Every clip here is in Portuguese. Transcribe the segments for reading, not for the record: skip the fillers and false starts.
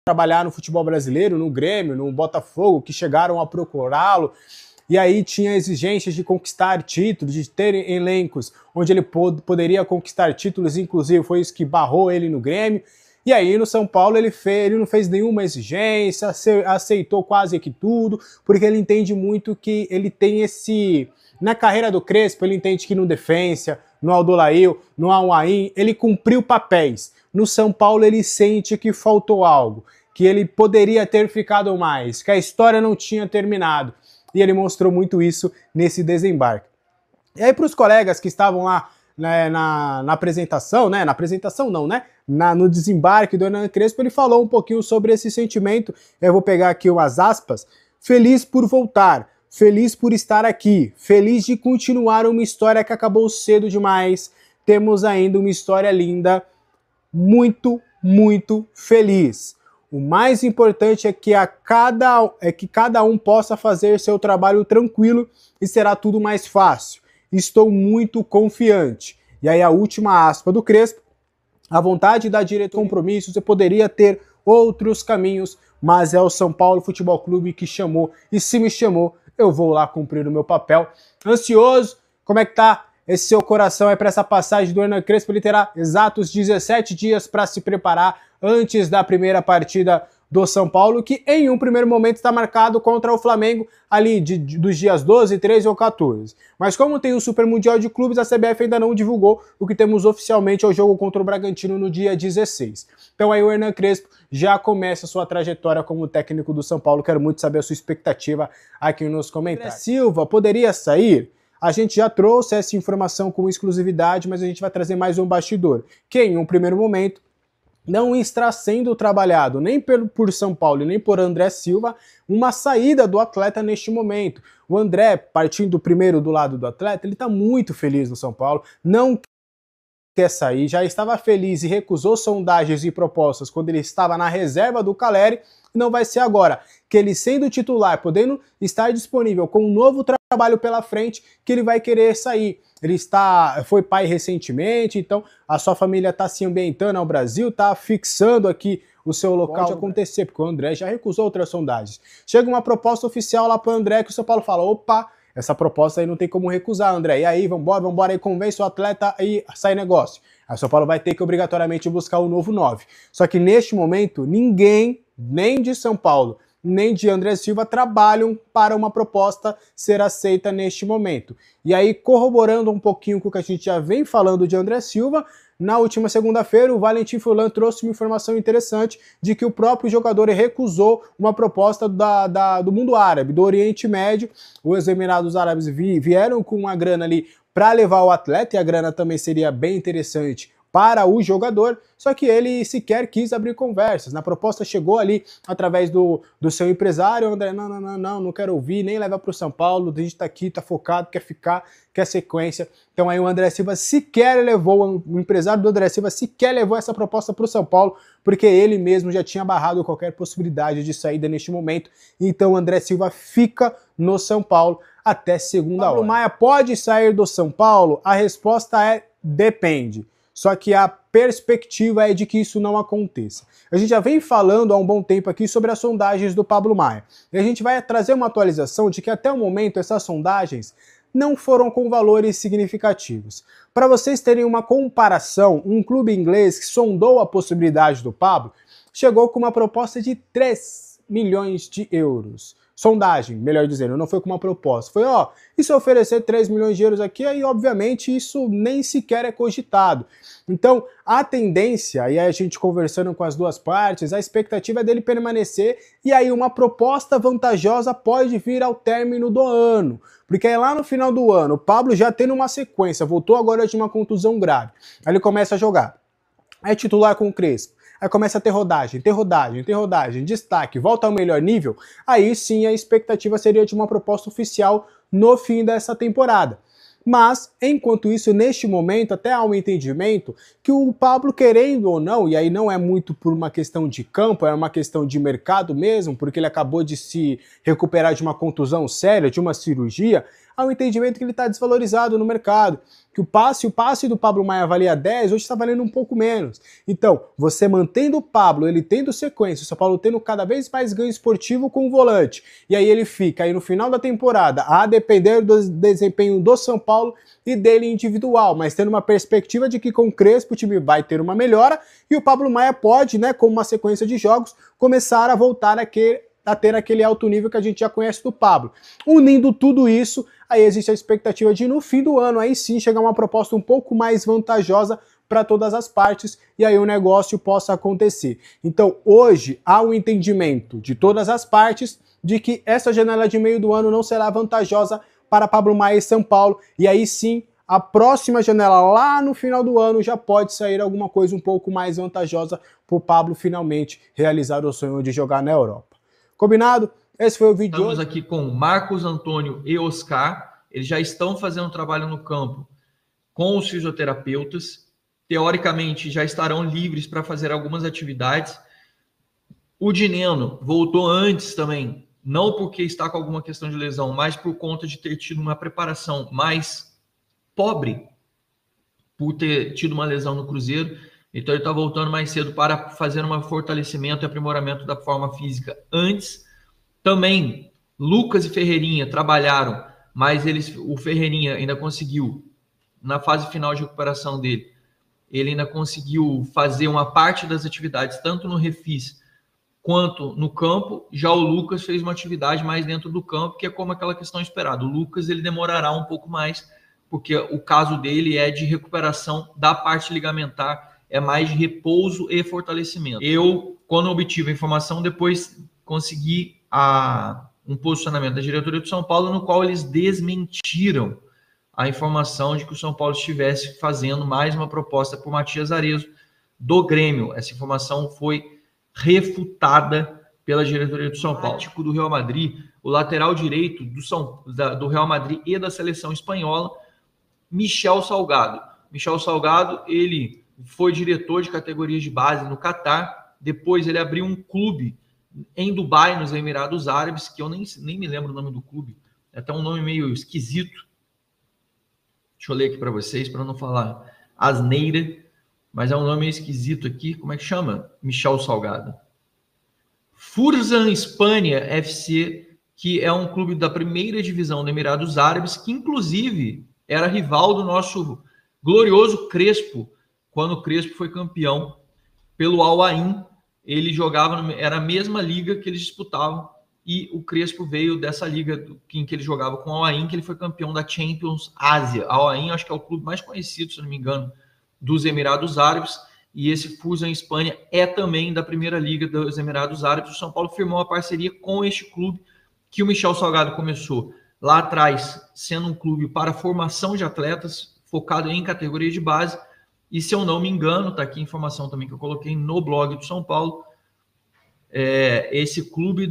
trabalhar no futebol brasileiro, no Grêmio, no Botafogo, que chegaram a procurá-lo. E aí tinha exigências de conquistar títulos, de ter elencos onde ele poderia conquistar títulos, inclusive foi isso que barrou ele no Grêmio. E aí no São Paulo ele não fez nenhuma exigência, aceitou quase que tudo, porque ele entende muito que ele tem esse... Na carreira do Crespo, ele entende que no Defensa, no Aldolail, no Al-Ain, ele cumpriu papéis. No São Paulo ele sente que faltou algo, que ele poderia ter ficado mais, que a história não tinha terminado. E ele mostrou muito isso nesse desembarque. E aí para os colegas que estavam lá, né, na apresentação, né? Na apresentação não, né? No desembarque do Hernan Crespo, ele falou um pouquinho sobre esse sentimento. Eu vou pegar aqui umas aspas. Feliz por voltar, feliz por estar aqui, feliz de continuar uma história que acabou cedo demais. Temos ainda uma história linda, muito, muito feliz. O mais importante é que cada um possa fazer seu trabalho tranquilo e será tudo mais fácil. Estou muito confiante. E aí a última aspa do Crespo, a vontade da diretoria, compromissos, eu poderia ter outros caminhos, mas é o São Paulo Futebol Clube que chamou, e se me chamou, eu vou lá cumprir o meu papel. Ansioso, como é que tá esse seu coração aí para essa passagem do Hernan Crespo? Ele terá exatos 17 dias para se preparar antes da primeira partida do São Paulo, que em um primeiro momento está marcado contra o Flamengo ali dos dias 12, 13 ou 14. Mas como tem o Super Mundial de Clubes, a CBF ainda não divulgou o que temos oficialmente ao jogo contra o Bragantino no dia 16. Então aí o Hernan Crespo já começa a sua trajetória como técnico do São Paulo. Quero muito saber a sua expectativa aqui nos comentários. André Silva poderia sair? A gente já trouxe essa informação com exclusividade, mas a gente vai trazer mais um bastidor, que em um primeiro momento não está sendo trabalhado nem por São Paulo e nem por André Silva uma saída do atleta neste momento. O André, partindo primeiro do lado do atleta, ele está muito feliz no São Paulo, não quer sair, já estava feliz e recusou sondagens e propostas quando ele estava na reserva do Caleri. Não vai ser agora, que ele sendo titular, podendo estar disponível com um novo trabalho pela frente, que ele vai querer sair. Ele foi pai recentemente, então a sua família está se ambientando ao Brasil, está fixando aqui o seu local de acontecer, porque o André já recusou outras sondagens. Chega uma proposta oficial lá para o André, que o São Paulo fala, opa, essa proposta aí não tem como recusar, André. E aí, vambora aí, convence o atleta e sai negócio. Aí o São Paulo vai ter que obrigatoriamente buscar um novo 9. Só que neste momento, ninguém, nem de São Paulo, nem de André Silva, trabalham para uma proposta ser aceita neste momento. E aí, corroborando um pouquinho com o que a gente já vem falando de André Silva, na última segunda-feira, o Valentim Furlan trouxe uma informação interessante de que o próprio jogador recusou uma proposta do mundo árabe, do Oriente Médio. Os Emirados Árabes vieram com uma grana ali para levar o atleta, e a grana também seria bem interessante para o jogador, só que ele sequer quis abrir conversas. Na proposta chegou ali através do seu empresário, o André, não quero ouvir, nem levar para o São Paulo, a gente tá aqui, tá focado, quer ficar, quer sequência. Então aí o André Silva sequer levou, o empresário do André Silva sequer levou essa proposta para o São Paulo, porque ele mesmo já tinha barrado qualquer possibilidade de saída neste momento. Então o André Silva fica no São Paulo até segunda hora. Pablo Maia pode sair do São Paulo? A resposta é depende. Só que a perspectiva é de que isso não aconteça. A gente já vem falando há um bom tempo aqui sobre as sondagens do Pablo Maia. E a gente vai trazer uma atualização de que até o momento essas sondagens não foram com valores significativos. Para vocês terem uma comparação, um clube inglês que sondou a possibilidade do Pablo chegou com uma proposta de 3 milhões de euros. Sondagem, melhor dizendo, não foi com uma proposta. Foi, e se eu oferecer 3 milhões de euros aqui, aí obviamente isso nem sequer é cogitado. Então, a tendência, e aí a gente conversando com as duas partes, a expectativa é dele permanecer, e aí uma proposta vantajosa pode vir ao término do ano. Porque aí lá no final do ano, o Pablo já tendo uma sequência, voltou agora de uma contusão grave. Aí ele começa a jogar. É titular com o Crespo. Aí começa a ter rodagem, destaque, volta ao melhor nível, aí sim a expectativa seria de uma proposta oficial no fim dessa temporada. Mas, enquanto isso, neste momento, até há um entendimento que o Pablo, querendo ou não, e aí não é muito por uma questão de campo, é uma questão de mercado mesmo, porque ele acabou de se recuperar de uma contusão séria, de uma cirurgia, há um entendimento que ele está desvalorizado no mercado, que o passe do Pablo Maia valia 10, hoje está valendo um pouco menos. Então, você mantendo o Pablo, ele tendo sequência, o São Paulo tendo cada vez mais ganho esportivo com o volante, e aí ele fica aí no final da temporada, a depender do desempenho do São Paulo e dele individual, mas tendo uma perspectiva de que com o Crespo o time vai ter uma melhora, e o Pablo Maia pode, né, com uma sequência de jogos, começar a voltar a ter aquele alto nível que a gente já conhece do Pablo. Unindo tudo isso, aí existe a expectativa de no fim do ano aí sim chegar uma proposta um pouco mais vantajosa para todas as partes e aí o negócio possa acontecer. Então hoje há um entendimento de todas as partes de que essa janela de meio do ano não será vantajosa para Pablo Maia e São Paulo, e aí sim a próxima janela lá no final do ano já pode sair alguma coisa um pouco mais vantajosa para o Pablo finalmente realizar o sonho de jogar na Europa. Combinado? Esse foi o vídeo de hoje. Estamos aqui com Marcos Antônio e Oscar. Eles já estão fazendo um trabalho no campo com os fisioterapeutas. Teoricamente, já estarão livres para fazer algumas atividades. O Dineno voltou antes também, não porque está com alguma questão de lesão, mas por conta de ter tido uma preparação mais pobre, por ter tido uma lesão no Cruzeiro. Então ele está voltando mais cedo para fazer um fortalecimento e aprimoramento da forma física antes. Também Lucas e Ferreirinha trabalharam, mas o Ferreirinha ainda conseguiu, na fase final de recuperação dele, ele ainda conseguiu fazer uma parte das atividades, tanto no refis quanto no campo. Já o Lucas fez uma atividade mais dentro do campo, que é como aquela questão esperada. O Lucas ele demorará um pouco mais, porque o caso dele é de recuperação da parte ligamentar, é mais de repouso e fortalecimento. Eu, quando obtive a informação, depois consegui um posicionamento da diretoria do São Paulo, no qual eles desmentiram a informação de que o São Paulo estivesse fazendo mais uma proposta por Matias Arezzo do Grêmio. Essa informação foi refutada pela diretoria do São Paulo. Do Real Madrid, o lateral direito do Real Madrid e da seleção espanhola, Michel Salgado. Michel Salgado, ele foi diretor de categorias de base no Catar, depois ele abriu um clube em Dubai, nos Emirados Árabes, que eu nem me lembro o nome do clube, é até um nome meio esquisito. Deixa eu ler aqui para vocês, para não falar asneira, mas é um nome meio esquisito aqui. Como é que chama? Michel Salgado. Fursan Espanha FC, que é um clube da primeira divisão do Emirados Árabes, que inclusive era rival do nosso glorioso Crespo, quando o Crespo foi campeão pelo Al Ain. Ele jogava, era a mesma liga que eles disputavam, e o Crespo veio dessa liga em que ele jogava com o Al Ain, que ele foi campeão da Champions Ásia. Al Ain, acho que é o clube mais conhecido, se não me engano, dos Emirados Árabes, e esse Fursan Espanha é também da primeira liga dos Emirados Árabes. O São Paulo firmou uma parceria com este clube, que o Michel Salgado começou lá atrás, sendo um clube para formação de atletas, focado em categoria de base. E se eu não me engano, está aqui a informação também que eu coloquei no blog do São Paulo, esse clube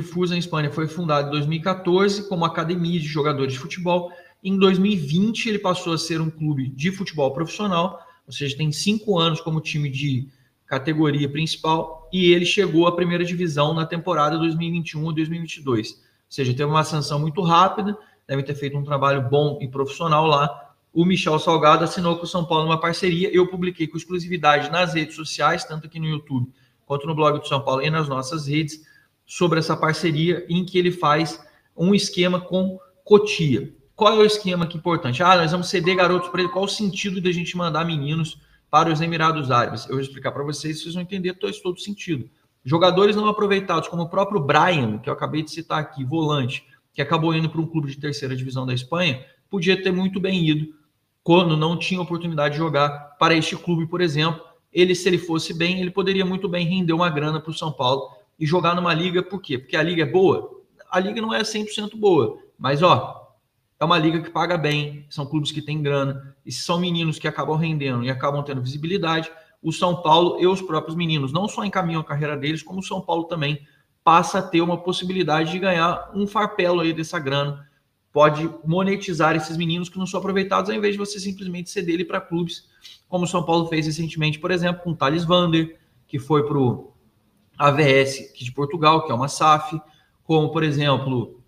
Fursan Espanha foi fundado em 2014 como academia de jogadores de futebol. Em 2020 ele passou a ser um clube de futebol profissional, ou seja, tem 5 anos como time de categoria principal, e ele chegou à primeira divisão na temporada 2021 e 2022. Ou seja, teve uma ascensão muito rápida, deve ter feito um trabalho bom e profissional lá. O Michel Salgado assinou com o São Paulo uma parceria. Eu publiquei com exclusividade nas redes sociais, tanto aqui no YouTube quanto no blog do São Paulo e nas nossas redes, sobre essa parceria em que ele faz um esquema com Cotia. Qual é o esquema que é importante? Nós vamos ceder garotos para ele. Qual o sentido de a gente mandar meninos para os Emirados Árabes? Eu vou explicar para vocês, vocês vão entender todo sentido. Jogadores não aproveitados, como o próprio Brian, que eu acabei de citar aqui, volante, que acabou indo para um clube de terceira divisão da Espanha, podia ter muito bem ido quando não tinha oportunidade de jogar para este clube, por exemplo. Se ele fosse bem, ele poderia muito bem render uma grana para o São Paulo e jogar numa liga. Por quê? Porque a liga é boa? A liga não é 100% boa, mas é uma liga que paga bem, são clubes que têm grana, e são meninos que acabam rendendo e acabam tendo visibilidade. O São Paulo e os próprios meninos não só encaminham a carreira deles, como o São Paulo também passa a ter uma possibilidade de ganhar um farpelo aí dessa grana, pode monetizar esses meninos que não são aproveitados, ao invés de você simplesmente ceder ele para clubes, como o São Paulo fez recentemente, por exemplo, com o Thales Vander, que foi para o AVS aqui de Portugal, que é uma SAF, como, por exemplo,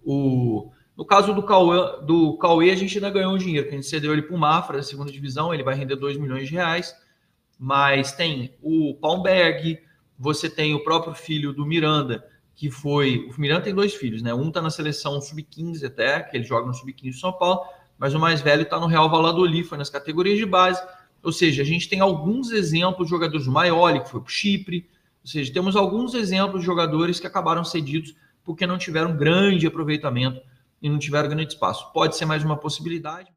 no caso do Cauê, a gente ainda ganhou um dinheiro, que a gente cedeu ele para o Mafra, da segunda divisão, ele vai render 2 milhões de reais, mas tem o Palmberg, você tem o próprio filho do Miranda, que foi... O Miranda tem 2 filhos, né? Um está na seleção sub-15 até, que ele joga no sub-15 de São Paulo, mas o mais velho está no Real Valladolid, foi nas categorias de base. Ou seja, a gente tem alguns exemplos de jogadores, o Maioli, que foi para o Chipre, ou seja, temos alguns exemplos de jogadores que acabaram cedidos porque não tiveram grande aproveitamento e não tiveram grande espaço. Pode ser mais uma possibilidade.